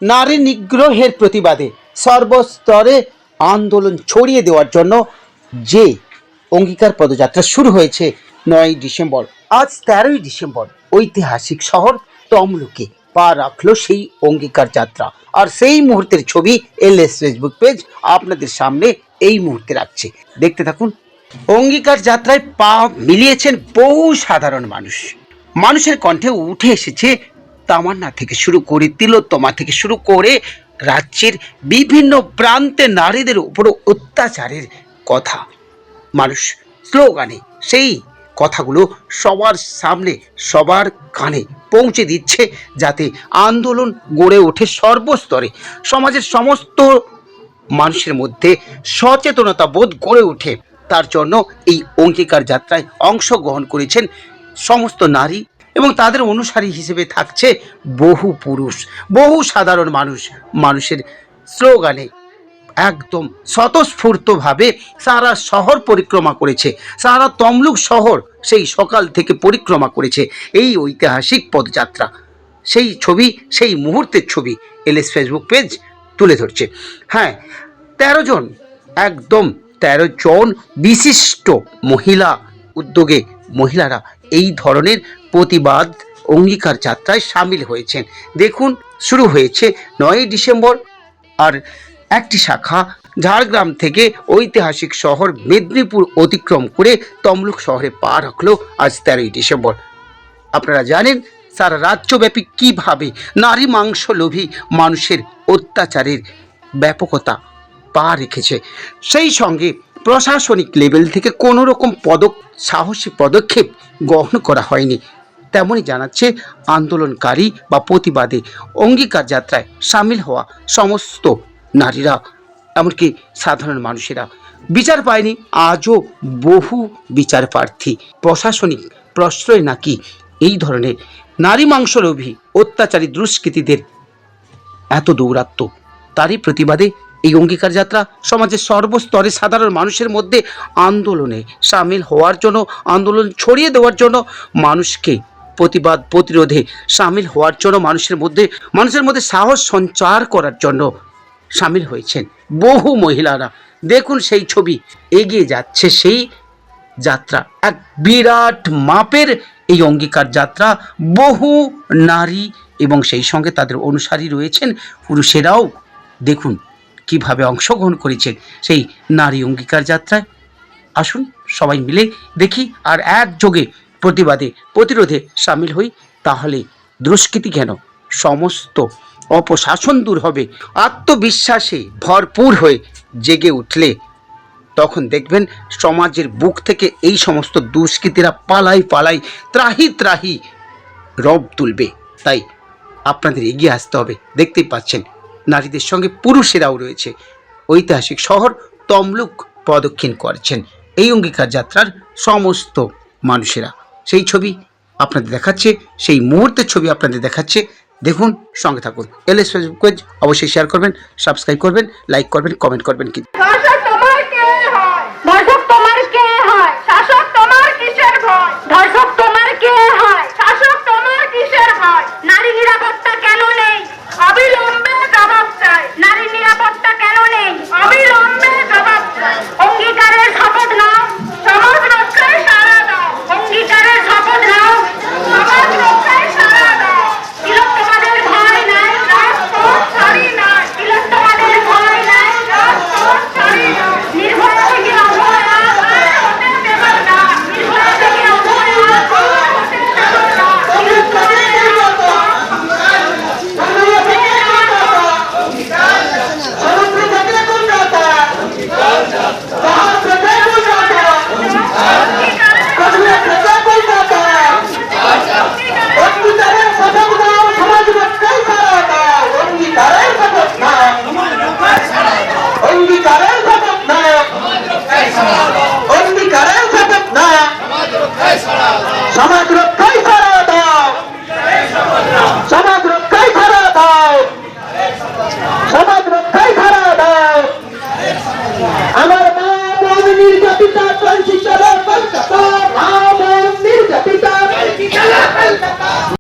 নারী নিগ্রহের প্রতিবাদে সর্বস্তরে আন্দোলন ছড়িয়ে দেওয়ার জন্য যে অঙ্গীকার পদযাত্রা শুরু হয়েছে 9ই ডিসেম্বর, আজ 13ই ডিসেম্বর ঐতিহাসিক শহর তমলুকে পা রাখলো সেই অঙ্গীকার যাত্রা। আর সেই মুহূর্তের ছবি এলএস ফেসবুক পেজ আপনাদের সামনে এই মুহূর্তে রাখছে, দেখতে থাকুন। অঙ্গীকার যাত্রায় পা মিলিয়েছেন বহু সাধারণ মানুষ। মানুষের কণ্ঠে উঠে এসেছে তামান্না থেকে শুরু করে তিলোত্তমা থেকে শুরু করে রাজ্যের বিভিন্ন প্রান্তে নারীদের উপর অত্যাচারের কথা। মানুষ স্লোগানে সেই কথাগুলো সবার সামনে সবার কানে পৌঁছে দিচ্ছে, যাতে আন্দোলন গড়ে ওঠে সর্বস্তরে, সমাজের সমস্ত মানুষের মধ্যে সচেতনতা বোধ গড়ে ওঠে। তার জন্য এই অঙ্গীকার যাত্রায় অংশগ্রহণ করেছেন সমস্ত নারী এবং তাদের অনুসারী হিসেবে থাকছে বহু পুরুষ, বহু সাধারণ মানুষ। মানুষের স্লোগানে একদম স্বতঃস্ফূর্তভাবে সারা শহর পরিক্রমা করেছে, সারা তমলুক শহর সেই সকাল থেকে পরিক্রমা করেছে এই ঐতিহাসিক পদযাত্রা। সেই ছবি, সেই মুহূর্তের ছবি এলএস ফেসবুক পেজ তুলে ধরছে। হ্যাঁ, 13 জন, একদম 13 জন বিশিষ্ট মহিলা উদ্যোগে মহিলারা এই ধরনের প্রতিবাদ অঙ্গীকার যাত্রায় সামিল হয়েছেন। দেখুন, শুরু হয়েছে 9ই ডিসেম্বর, আর একটি শাখা ঝাড়গ্রাম থেকে ঐতিহাসিক শহর মেদিনীপুর অতিক্রম করে তমলুক শহরে পা রাখলো আজ 13ই ডিসেম্বর। আপনারা জানেন সারা রাজ্যব্যাপী কিভাবে নারী মাংস লোভী মানুষের অত্যাচারের ব্যাপকতা পা রেখেছে। সেই সঙ্গে প্রশাসনিক লেভেল থেকে কোনো রকম সাহসী পদক্ষেপ গ্রহণ করা হয়নি, তেমনই জানাচ্ছে আন্দোলনকারী বা প্রতিবাদে অঙ্গীকার যাত্রায় সামিল হওয়া সমস্ত নারীরা, এমনকি সাধারণ মানুষেরা। বিচার পায়নি আজও বহু বিচার প্রার্থী। প্রশাসনিক প্রশ্রয় নাকি এই ধরনের নারী মাংসলোভী অত্যাচারী দুষ্কৃতীদের এত দৌরাত্ম্য, তারই প্রতিবাদে এই অঙ্গীকার যাত্রা সমাজের সর্বস্তরে সাধারণ মানুষের মধ্যে আন্দোলনে সামিল হওয়ার জন্য, আন্দোলন ছড়িয়ে দেওয়ার জন্য, মানুষকে প্রতিবাদ প্রতিরোধে সামিল হওয়ার জন্য, মানুষের মধ্যে সাহস সঞ্চার করার জন্য সামিল হয়েছেন বহু মহিলারা। দেখুন সেই ছবি, এগিয়ে যাচ্ছে সেই যাত্রা, এক বিরাট মাপের এই অঙ্গীকার যাত্রা। বহু নারী এবং সেই সঙ্গে তাদের অনুসারী রয়েছেন পুরুষেরাও। দেখুন কিভাবে অংশগ্রহণ করেছেন সেই নারী অঙ্গীকার যাত্রায়। আসুন সবাই মিলে দেখি আর একযোগে প্রতিবাদে প্রতিরোধে সামিল হই, তাহলে দুষ্কৃতি কেন, সমস্ত অপশাসন দূর হবে। আত্মবিশ্বাসে ভরপুর হয়ে জেগে উঠলে তখন দেখবেন সমাজের বুক থেকে এই সমস্ত দুষ্কৃতীরা পালাই ত্রাহি ত্রাহি রব তুলবে। তাই আপনাদের এগিয়ে আসতে হবে। দেখতেই পাচ্ছেন নারীদের সঙ্গে পুরুষেরাও রয়েছে। ঐতিহাসিক শহর তমলুক প্রদক্ষিণ করছেন এই অঙ্গীকার যাত্রার সমস্ত মানুষেরা। সেই ছবি আপনাদের দেখাচ্ছে, সেই মুহূর্তের ছবি আপনাদের দেখাচ্ছে। দেখুন, সঙ্গে থাকুন। এলএস ফেসবুক পেজ অবশ্যই শেয়ার করবেন, সাবস্ক্রাইব করবেন, লাইক করবেন, কমেন্ট করবেন। কিন্তু